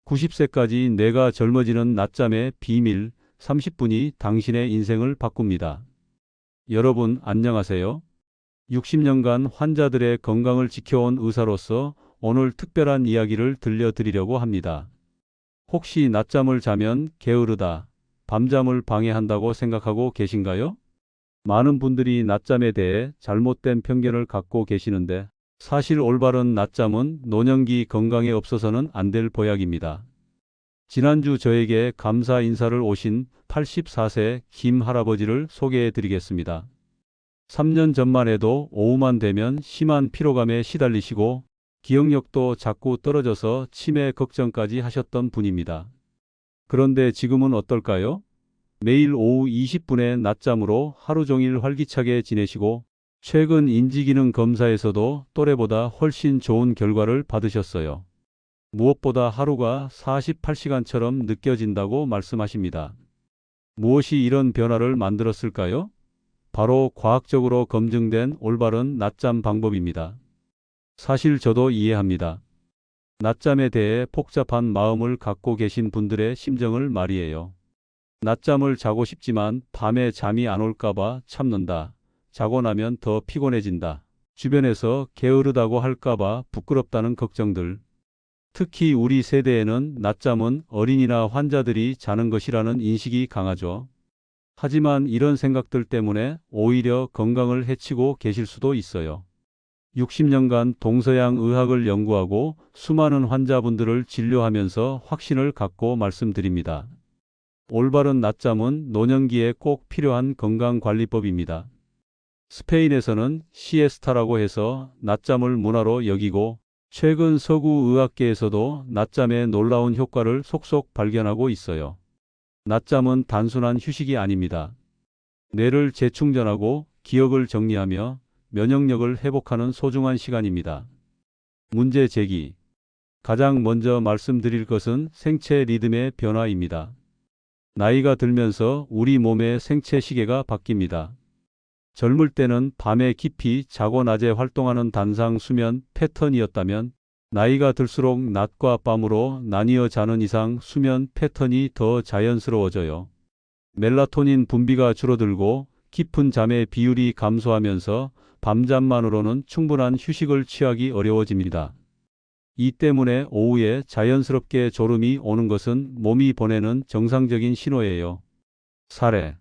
90세까지 내가 젊어지는 낮잠의 비밀 30분이 당신의 인생을 바꿉니다. 여러분 안녕하세요. 60년간 환자들의 건강을 지켜온 의사로서 오늘 특별한 이야기를 들려드리려고 합니다. 혹시 낮잠을 자면 게으르다, 밤잠을 방해한다고 생각하고 계신가요? 많은 분들이 낮잠에 대해 잘못된 편견을 갖고 계시는데 사실 올바른 낮잠은 노년기 건강에 없어서는 안 될 보약입니다. 지난주 저에게 감사 인사를 오신 84세 김 할아버지를 소개해 드리겠습니다. 3년 전만 해도 오후만 되면 심한 피로감에 시달리시고 기억력도 자꾸 떨어져서 치매 걱정까지 하셨던 분입니다. 그런데 지금은 어떨까요? 매일 오후 20분의 낮잠으로 하루 종일 활기차게 지내시고 최근 인지기능 검사에서도 또래보다 훨씬 좋은 결과를 받으셨어요. 무엇보다 하루가 48시간처럼 느껴진다고 말씀하십니다. 무엇이 이런 변화를 만들었을까요? 바로 과학적으로 검증된 올바른 낮잠 방법입니다. 사실 저도 이해합니다. 낮잠에 대해 복잡한 마음을 갖고 계신 분들의 심정을 말이에요. 낮잠을 자고 싶지만 밤에 잠이 안 올까봐 참는다. 자고 나면 더 피곤해진다. 주변에서 게으르다고 할까봐 부끄럽다는 걱정들. 특히 우리 세대에는 낮잠은 어린이나 환자들이 자는 것이라는 인식이 강하죠. 하지만 이런 생각들 때문에 오히려 건강을 해치고 계실 수도 있어요. 60년간 동서양 의학을 연구하고 수많은 환자분들을 진료하면서 확신을 갖고 말씀드립니다. 올바른 낮잠은 노년기에 꼭 필요한 건강관리법입니다. 스페인에서는 시에스타라고 해서 낮잠을 문화로 여기고 최근 서구 의학계에서도 낮잠의 놀라운 효과를 속속 발견하고 있어요. 낮잠은 단순한 휴식이 아닙니다. 뇌를 재충전하고 기억을 정리하며 면역력을 회복하는 소중한 시간입니다. 문제 제기. 가장 먼저 말씀드릴 것은 생체 리듬의 변화입니다. 나이가 들면서 우리 몸의 생체 시계가 바뀝니다. 젊을 때는 밤에 깊이 자고 낮에 활동하는 단상 수면 패턴이었다면 나이가 들수록 낮과 밤으로 나뉘어 자는 이상 수면 패턴이 더 자연스러워져요. 멜라토닌 분비가 줄어들고 깊은 잠의 비율이 감소하면서 밤잠만으로는 충분한 휴식을 취하기 어려워집니다. 이 때문에 오후에 자연스럽게 졸음이 오는 것은 몸이 보내는 정상적인 신호예요. 사례.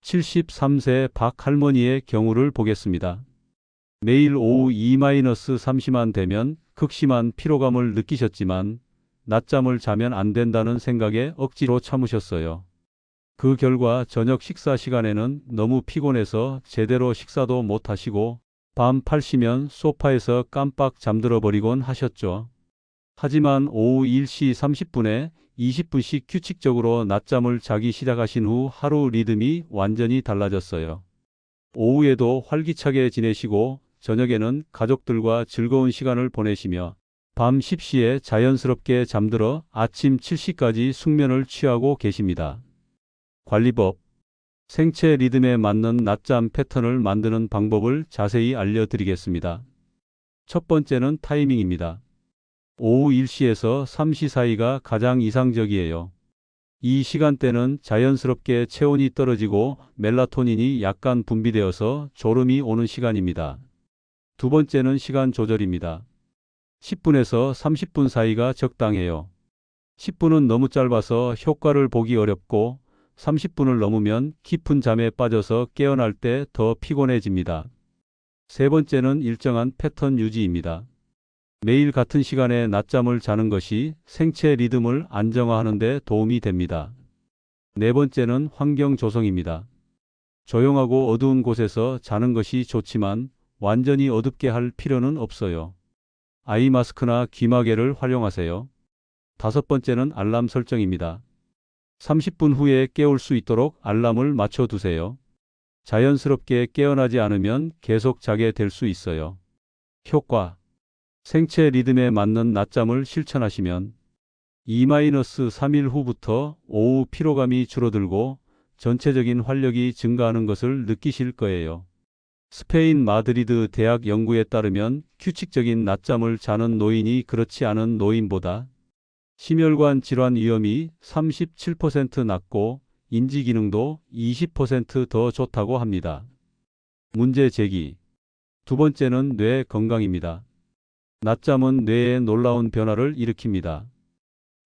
73세 박 할머니의 경우를 보겠습니다. 매일 오후 2-3시만 되면 극심한 피로감을 느끼셨지만 낮잠을 자면 안 된다는 생각에 억지로 참으셨어요. 그 결과 저녁 식사 시간에는 너무 피곤해서 제대로 식사도 못 하시고 밤 8시면 소파에서 깜빡 잠들어 버리곤 하셨죠. 하지만 오후 1시 30분에 20분씩 규칙적으로 낮잠을 자기 시작하신 후 하루 리듬이 완전히 달라졌어요. 오후에도 활기차게 지내시고 저녁에는 가족들과 즐거운 시간을 보내시며 밤 10시에 자연스럽게 잠들어 아침 7시까지 숙면을 취하고 계십니다. 관리법. 생체 리듬에 맞는 낮잠 패턴을 만드는 방법을 자세히 알려드리겠습니다. 첫 번째는 타이밍입니다. 오후 1시에서 3시 사이가 가장 이상적이에요. 이 시간대는 자연스럽게 체온이 떨어지고 멜라토닌이 약간 분비되어서 졸음이 오는 시간입니다. 두 번째는 시간 조절입니다. 10분에서 30분 사이가 적당해요. 10분은 너무 짧아서 효과를 보기 어렵고 30분을 넘으면 깊은 잠에 빠져서 깨어날 때 더 피곤해집니다. 세 번째는 일정한 패턴 유지입니다. 매일 같은 시간에 낮잠을 자는 것이 생체 리듬을 안정화하는 데 도움이 됩니다. 네 번째는 환경 조성입니다. 조용하고 어두운 곳에서 자는 것이 좋지만 완전히 어둡게 할 필요는 없어요. 아이 마스크나 귀마개를 활용하세요. 다섯 번째는 알람 설정입니다. 30분 후에 깨울 수 있도록 알람을 맞춰두세요. 자연스럽게 깨어나지 않으면 계속 자게 될 수 있어요. 효과. 생체 리듬에 맞는 낮잠을 실천하시면 2-3일 후부터 오후 피로감이 줄어들고 전체적인 활력이 증가하는 것을 느끼실 거예요. 스페인 마드리드 대학 연구에 따르면 규칙적인 낮잠을 자는 노인이 그렇지 않은 노인보다 심혈관 질환 위험이 37% 낮고 인지 기능도 20% 더 좋다고 합니다. 문제 제기. 두 번째는 뇌 건강입니다. 낮잠은 뇌에 놀라운 변화를 일으킵니다.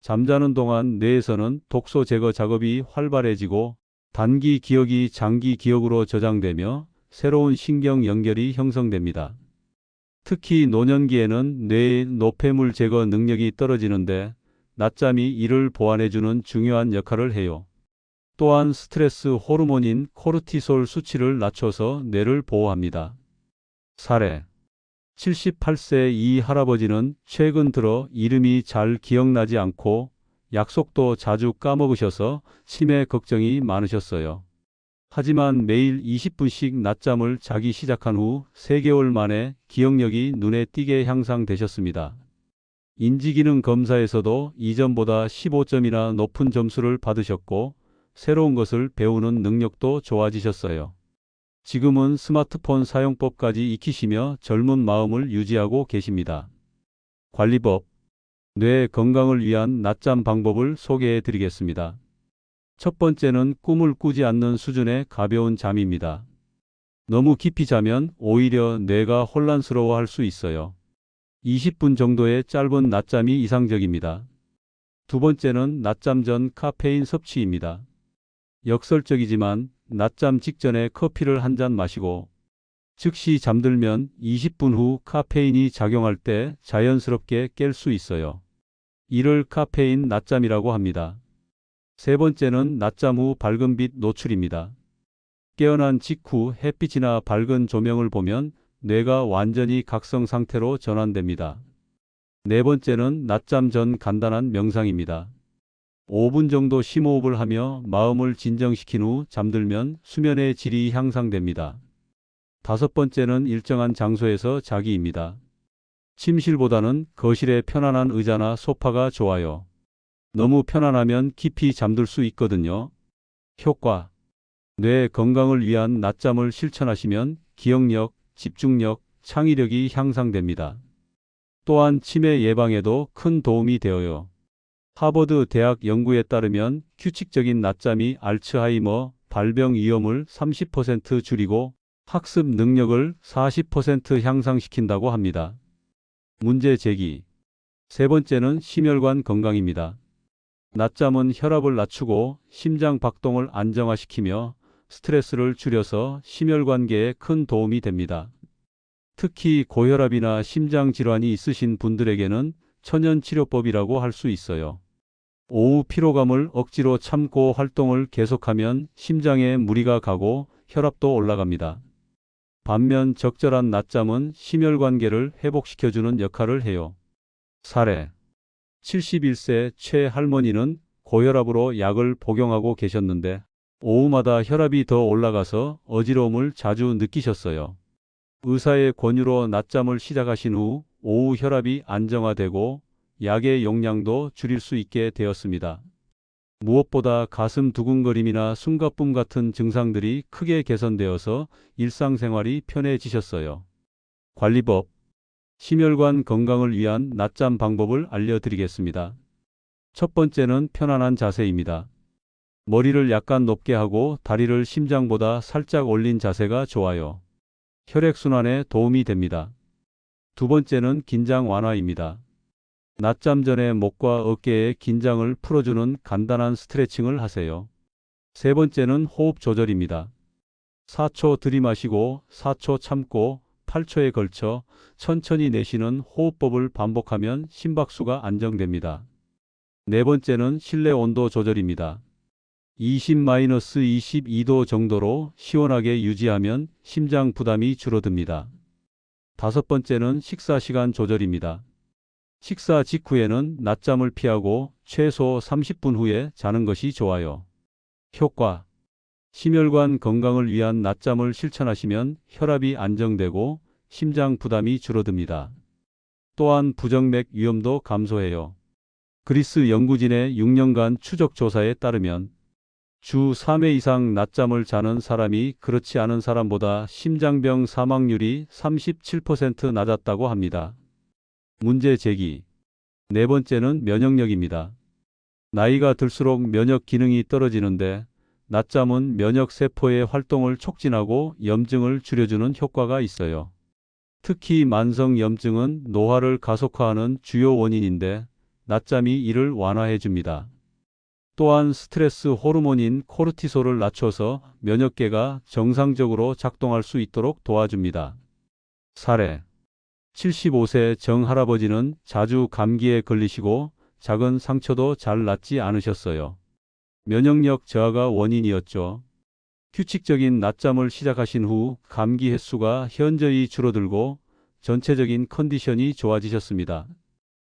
잠자는 동안 뇌에서는 독소 제거 작업이 활발해지고 단기 기억이 장기 기억으로 저장되며 새로운 신경 연결이 형성됩니다. 특히 노년기에는 뇌의 노폐물 제거 능력이 떨어지는데 낮잠이 이를 보완해주는 중요한 역할을 해요. 또한 스트레스 호르몬인 코르티솔 수치를 낮춰서 뇌를 보호합니다. 사례. 78세 이 할아버지는 최근 들어 이름이 잘 기억나지 않고 약속도 자주 까먹으셔서 치매 걱정이 많으셨어요. 하지만 매일 20분씩 낮잠을 자기 시작한 후 3개월 만에 기억력이 눈에 띄게 향상되셨습니다. 인지기능 검사에서도 이전보다 15점이나 높은 점수를 받으셨고 새로운 것을 배우는 능력도 좋아지셨어요. 지금은 스마트폰 사용법까지 익히시며 젊은 마음을 유지하고 계십니다. 관리법. 뇌 건강을 위한 낮잠 방법을 소개해 드리겠습니다. 첫 번째는 꿈을 꾸지 않는 수준의 가벼운 잠입니다. 너무 깊이 자면 오히려 뇌가 혼란스러워할 수 있어요. 20분 정도의 짧은 낮잠이 이상적입니다. 두 번째는 낮잠 전 카페인 섭취입니다. 역설적이지만 낮잠 직전에 커피를 한 잔 마시고 즉시 잠들면 20분 후 카페인이 작용할 때 자연스럽게 깰 수 있어요. 이를 카페인 낮잠이라고 합니다. 세 번째는 낮잠 후 밝은 빛 노출입니다. 깨어난 직후 햇빛이나 밝은 조명을 보면 뇌가 완전히 각성 상태로 전환됩니다. 네 번째는 낮잠 전 간단한 명상입니다. 5분 정도 심호흡을 하며 마음을 진정시킨 후 잠들면 수면의 질이 향상됩니다. 다섯 번째는 일정한 장소에서 자기입니다. 침실보다는 거실의 편안한 의자나 소파가 좋아요. 너무 편안하면 깊이 잠들 수 있거든요. 효과. 뇌 건강을 위한 낮잠을 실천하시면 기억력, 집중력, 창의력이 향상됩니다. 또한 치매 예방에도 큰 도움이 되어요. 하버드 대학 연구에 따르면 규칙적인 낮잠이 알츠하이머 발병 위험을 30% 줄이고 학습 능력을 40% 향상시킨다고 합니다. 문제 제기. 세 번째는 심혈관 건강입니다. 낮잠은 혈압을 낮추고 심장 박동을 안정화시키며 스트레스를 줄여서 심혈관계에 큰 도움이 됩니다. 특히 고혈압이나 심장 질환이 있으신 분들에게는 천연치료법이라고 할 수 있어요. 오후 피로감을 억지로 참고 활동을 계속하면 심장에 무리가 가고 혈압도 올라갑니다. 반면 적절한 낮잠은 심혈관계를 회복시켜주는 역할을 해요. 사례. 71세 최 할머니는 고혈압으로 약을 복용하고 계셨는데 오후마다 혈압이 더 올라가서 어지러움을 자주 느끼셨어요. 의사의 권유로 낮잠을 시작하신 후 오후 혈압이 안정화되고 약의 용량도 줄일 수 있게 되었습니다. 무엇보다 가슴 두근거림이나 숨가쁨 같은 증상들이 크게 개선되어서 일상생활이 편해지셨어요. 관리법. 심혈관 건강을 위한 낮잠 방법을 알려드리겠습니다. 첫 번째는 편안한 자세입니다. 머리를 약간 높게 하고 다리를 심장보다 살짝 올린 자세가 좋아요. 혈액순환에 도움이 됩니다. 두 번째는 긴장 완화입니다. 낮잠 전에 목과 어깨의 긴장을 풀어주는 간단한 스트레칭을 하세요. 세 번째는 호흡 조절입니다. 4초 들이마시고 4초 참고 8초에 걸쳐 천천히 내쉬는 호흡법을 반복하면 심박수가 안정됩니다. 네 번째는 실내 온도 조절입니다. 20-22도 정도로 시원하게 유지하면 심장 부담이 줄어듭니다. 다섯 번째는 식사 시간 조절입니다. 식사 직후에는 낮잠을 피하고 최소 30분 후에 자는 것이 좋아요. 효과. 심혈관 건강을 위한 낮잠을 실천하시면 혈압이 안정되고 심장 부담이 줄어듭니다. 또한 부정맥 위험도 감소해요. 그리스 연구진의 6년간 추적 조사에 따르면 주 3회 이상 낮잠을 자는 사람이 그렇지 않은 사람보다 심장병 사망률이 37% 낮았다고 합니다. 문제 제기. 네 번째는 면역력입니다. 나이가 들수록 면역 기능이 떨어지는데 낮잠은 면역 세포의 활동을 촉진하고 염증을 줄여주는 효과가 있어요. 특히 만성 염증은 노화를 가속화하는 주요 원인인데 낮잠이 이를 완화해 줍니다. 또한 스트레스 호르몬인 코르티솔을 낮춰서 면역계가 정상적으로 작동할 수 있도록 도와줍니다. 사례: 75세 정할아버지는 자주 감기에 걸리시고 작은 상처도 잘 낫지 않으셨어요. 면역력 저하가 원인이었죠. 규칙적인 낮잠을 시작하신 후 감기 횟수가 현저히 줄어들고 전체적인 컨디션이 좋아지셨습니다.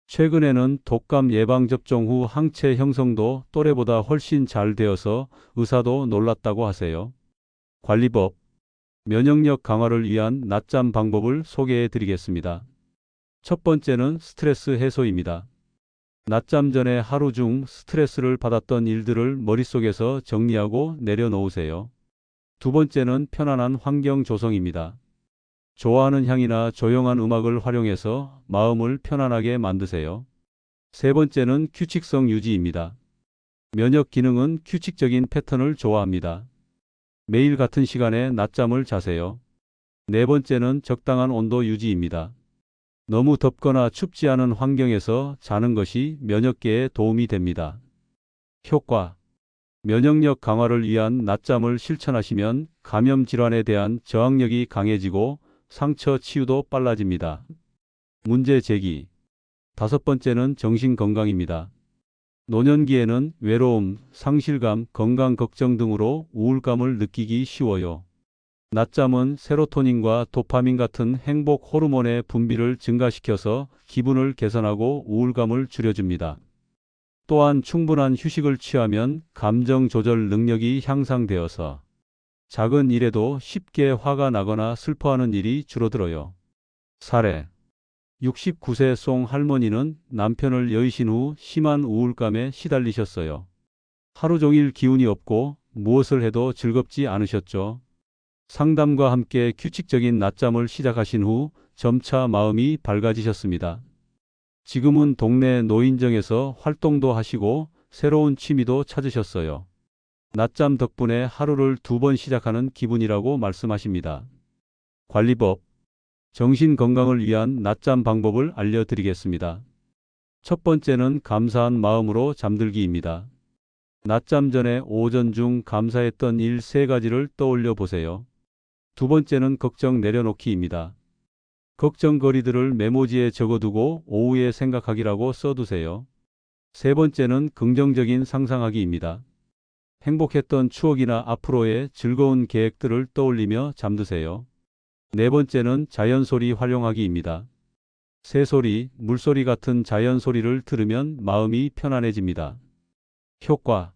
최근에는 독감 예방접종 후 항체 형성도 또래보다 훨씬 잘 되어서 의사도 놀랐다고 하세요. 관리법: 면역력 강화를 위한 낮잠 방법을 소개해 드리겠습니다. 첫 번째는 스트레스 해소입니다. 낮잠 전에 하루 중 스트레스를 받았던 일들을 머릿속에서 정리하고 내려놓으세요. 두 번째는 편안한 환경 조성입니다. 좋아하는 향이나 조용한 음악을 활용해서 마음을 편안하게 만드세요. 세 번째는 규칙성 유지입니다. 면역 기능은 규칙적인 패턴을 좋아합니다. 매일 같은 시간에 낮잠을 자세요. 네 번째는 적당한 온도 유지입니다. 너무 덥거나 춥지 않은 환경에서 자는 것이 면역계에 도움이 됩니다. 효과: 면역력 강화를 위한 낮잠을 실천하시면 감염 질환에 대한 저항력이 강해지고 상처 치유도 빨라집니다. 문제 제기: 다섯 번째는 정신 건강입니다. 노년기에는 외로움, 상실감, 건강 걱정 등으로 우울감을 느끼기 쉬워요. 낮잠은 세로토닌과 도파민 같은 행복 호르몬의 분비를 증가시켜서 기분을 개선하고 우울감을 줄여줍니다. 또한 충분한 휴식을 취하면 감정 조절 능력이 향상되어서 작은 일에도 쉽게 화가 나거나 슬퍼하는 일이 줄어들어요. 사례: 69세 송 할머니는 남편을 여의신 후 심한 우울감에 시달리셨어요. 하루 종일 기운이 없고 무엇을 해도 즐겁지 않으셨죠. 상담과 함께 규칙적인 낮잠을 시작하신 후 점차 마음이 밝아지셨습니다. 지금은 동네 노인정에서 활동도 하시고 새로운 취미도 찾으셨어요. 낮잠 덕분에 하루를 2번 시작하는 기분이라고 말씀하십니다. 관리법: 정신 건강을 위한 낮잠 방법을 알려드리겠습니다. 첫 번째는 감사한 마음으로 잠들기입니다. 낮잠 전에 오전 중 감사했던 일 3가지를 떠올려 보세요. 두 번째는 걱정 내려놓기입니다. 걱정거리들을 메모지에 적어두고 오후에 생각하기라고 써두세요. 세 번째는 긍정적인 상상하기입니다. 행복했던 추억이나 앞으로의 즐거운 계획들을 떠올리며 잠드세요. 네 번째는 자연소리 활용하기입니다. 새소리, 물소리 같은 자연소리를 들으면 마음이 편안해집니다. 효과: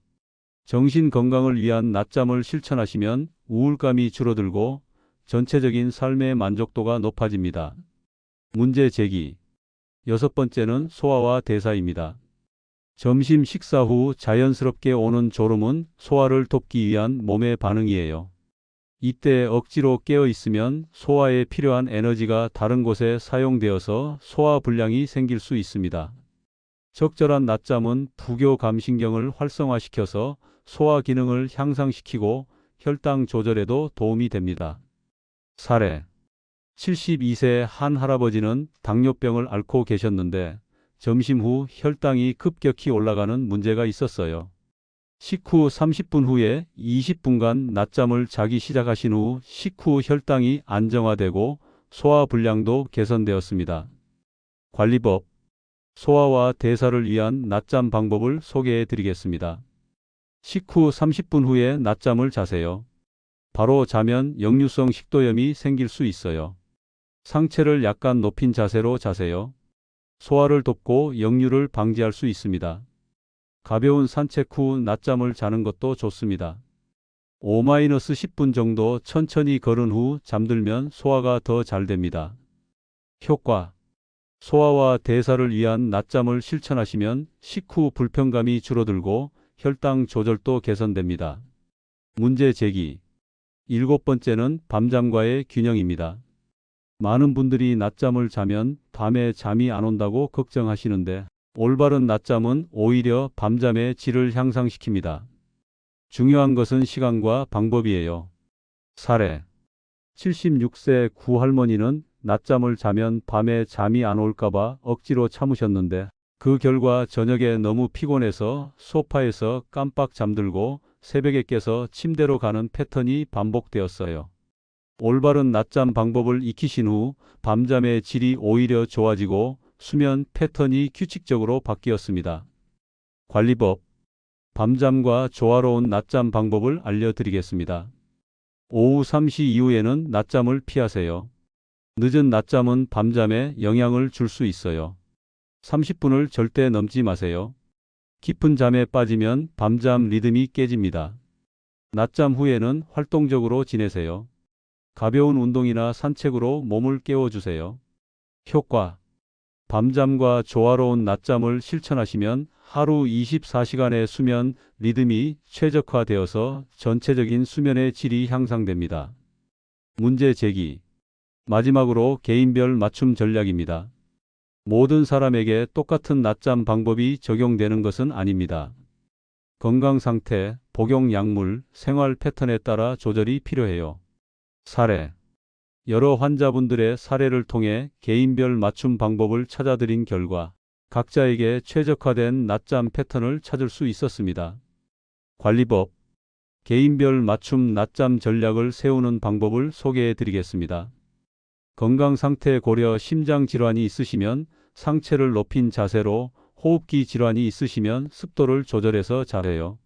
정신 건강을 위한 낮잠을 실천하시면 우울감이 줄어들고 전체적인 삶의 만족도가 높아집니다. 문제 제기: 여섯 번째는 소화와 대사입니다. 점심 식사 후 자연스럽게 오는 졸음은 소화를 돕기 위한 몸의 반응이에요. 이때 억지로 깨어 있으면 소화에 필요한 에너지가 다른 곳에 사용되어서 소화불량이 생길 수 있습니다. 적절한 낮잠은 부교감신경을 활성화시켜서 소화 기능을 향상시키고 혈당 조절에도 도움이 됩니다. 사례: 72세 한 할아버지는 당뇨병을 앓고 계셨는데 점심 후 혈당이 급격히 올라가는 문제가 있었어요. 식후 30분 후에 20분간 낮잠을 자기 시작하신 후 식후 혈당이 안정화되고 소화불량도 개선되었습니다. 관리법: 소화와 대사를 위한 낮잠 방법을 소개해 드리겠습니다. 식후 30분 후에 낮잠을 자세요. 바로 자면 역류성 식도염이 생길 수 있어요. 상체를 약간 높인 자세로 자세요. 소화를 돕고 역류를 방지할 수 있습니다. 가벼운 산책 후 낮잠을 자는 것도 좋습니다. 5-10분 정도 천천히 걸은 후 잠들면 소화가 더 잘 됩니다. 효과: 소화와 대사를 위한 낮잠을 실천하시면 식후 불편감이 줄어들고 혈당 조절도 개선됩니다. 문제 제기: 일곱 번째는 밤잠과의 균형입니다. 많은 분들이 낮잠을 자면 밤에 잠이 안 온다고 걱정하시는데 올바른 낮잠은 오히려 밤잠의 질을 향상시킵니다. 중요한 것은 시간과 방법이에요. 사례. 76세 구할머니는 낮잠을 자면 밤에 잠이 안 올까봐 억지로 참으셨는데 그 결과 저녁에 너무 피곤해서 소파에서 깜빡 잠들고 새벽에 깨서 침대로 가는 패턴이 반복되었어요. 올바른 낮잠 방법을 익히신 후 밤잠의 질이 오히려 좋아지고 수면 패턴이 규칙적으로 바뀌었습니다. 관리법. 밤잠과 조화로운 낮잠 방법을 알려드리겠습니다. 오후 3시 이후에는 낮잠을 피하세요. 늦은 낮잠은 밤잠에 영향을 줄 수 있어요. 30분을 절대 넘지 마세요. 깊은 잠에 빠지면 밤잠 리듬이 깨집니다. 낮잠 후에는 활동적으로 지내세요. 가벼운 운동이나 산책으로 몸을 깨워주세요. 효과. 밤잠과 조화로운 낮잠을 실천하시면 하루 24시간의 수면 리듬이 최적화되어서 전체적인 수면의 질이 향상됩니다. 문제 제기. 마지막으로 개인별 맞춤 전략입니다. 모든 사람에게 똑같은 낮잠 방법이 적용되는 것은 아닙니다. 건강 상태, 복용 약물, 생활 패턴에 따라 조절이 필요해요. 사례. 여러 환자분들의 사례를 통해 개인별 맞춤 방법을 찾아드린 결과 각자에게 최적화된 낮잠 패턴을 찾을 수 있었습니다. 관리법. 개인별 맞춤 낮잠 전략을 세우는 방법을 소개해 드리겠습니다. 건강 상태 고려 심장 질환이 있으시면 상체를 높인 자세로, 호흡기 질환이 있으시면 습도를 조절해서 자세요.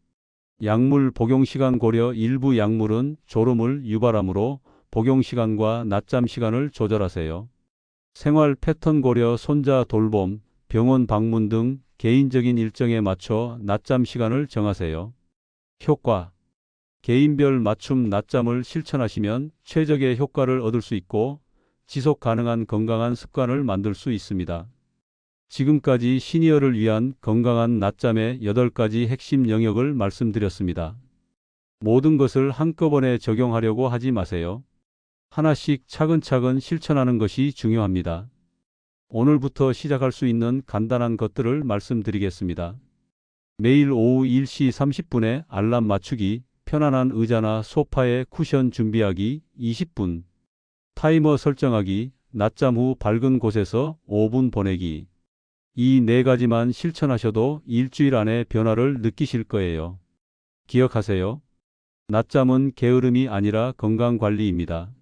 약물 복용 시간 고려 일부 약물은 졸음을 유발하므로 복용 시간과 낮잠 시간을 조절하세요. 생활 패턴 고려 손자 돌봄, 병원 방문 등 개인적인 일정에 맞춰 낮잠 시간을 정하세요. 효과. 개인별 맞춤 낮잠을 실천하시면 최적의 효과를 얻을 수 있고 지속 가능한 건강한 습관을 만들 수 있습니다. 지금까지 시니어를 위한 건강한 낮잠의 8가지 핵심 영역을 말씀드렸습니다. 모든 것을 한꺼번에 적용하려고 하지 마세요. 하나씩 차근차근 실천하는 것이 중요합니다. 오늘부터 시작할 수 있는 간단한 것들을 말씀드리겠습니다. 매일 오후 1시 30분에 알람 맞추기, 편안한 의자나 소파에 쿠션 준비하기 20분, 타이머 설정하기, 낮잠 후 밝은 곳에서 5분 보내기. 이 4가지만 실천하셔도 일주일 안에 변화를 느끼실 거예요. 기억하세요. 낮잠은 게으름이 아니라 건강관리입니다.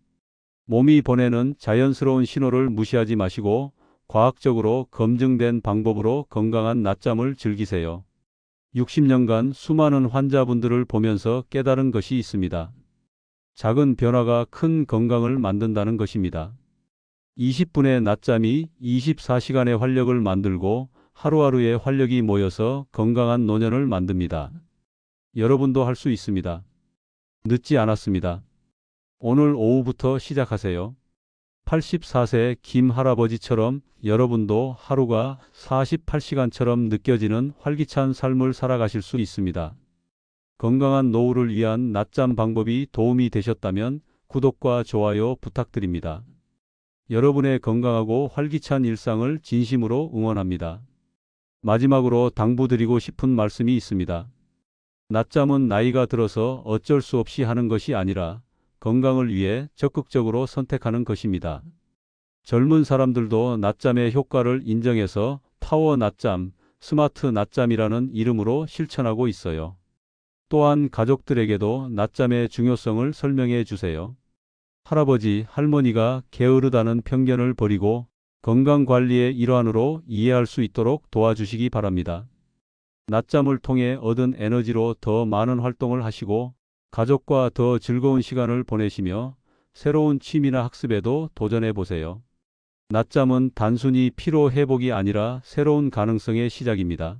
몸이 보내는 자연스러운 신호를 무시하지 마시고 과학적으로 검증된 방법으로 건강한 낮잠을 즐기세요. 60년간 수많은 환자분들을 보면서 깨달은 것이 있습니다. 작은 변화가 큰 건강을 만든다는 것입니다. 20분의 낮잠이 24시간의 활력을 만들고 하루하루의 활력이 모여서 건강한 노년을 만듭니다. 여러분도 할 수 있습니다. 늦지 않았습니다. 오늘 오후부터 시작하세요. 84세 김 할아버지처럼 여러분도 하루가 48시간처럼 느껴지는 활기찬 삶을 살아가실 수 있습니다. 건강한 노후를 위한 낮잠 방법이 도움이 되셨다면 구독과 좋아요 부탁드립니다. 여러분의 건강하고 활기찬 일상을 진심으로 응원합니다. 마지막으로 당부드리고 싶은 말씀이 있습니다. 낮잠은 나이가 들어서 어쩔 수 없이 하는 것이 아니라 건강을 위해 적극적으로 선택하는 것입니다. 젊은 사람들도 낮잠의 효과를 인정해서 파워 낮잠, 스마트 낮잠이라는 이름으로 실천하고 있어요. 또한 가족들에게도 낮잠의 중요성을 설명해 주세요. 할아버지, 할머니가 게으르다는 편견을 버리고 건강관리의 일환으로 이해할 수 있도록 도와주시기 바랍니다. 낮잠을 통해 얻은 에너지로 더 많은 활동을 하시고 가족과 더 즐거운 시간을 보내시며 새로운 취미나 학습에도 도전해 보세요. 낮잠은 단순히 피로 회복이 아니라 새로운 가능성의 시작입니다.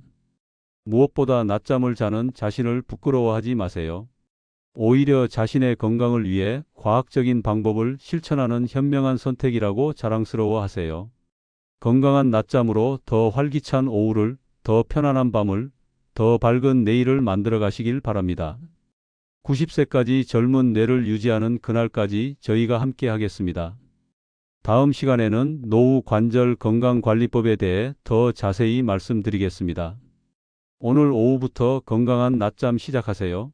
무엇보다 낮잠을 자는 자신을 부끄러워하지 마세요. 오히려 자신의 건강을 위해 과학적인 방법을 실천하는 현명한 선택이라고 자랑스러워하세요. 건강한 낮잠으로 더 활기찬 오후를, 더 편안한 밤을, 더 밝은 내일을 만들어 가시길 바랍니다. 90세까지 젊은 뇌를 유지하는 그날까지 저희가 함께 하겠습니다. 다음 시간에는 노후 관절 건강관리법에 대해 더 자세히 말씀드리겠습니다. 오늘 오후부터 건강한 낮잠 시작하세요.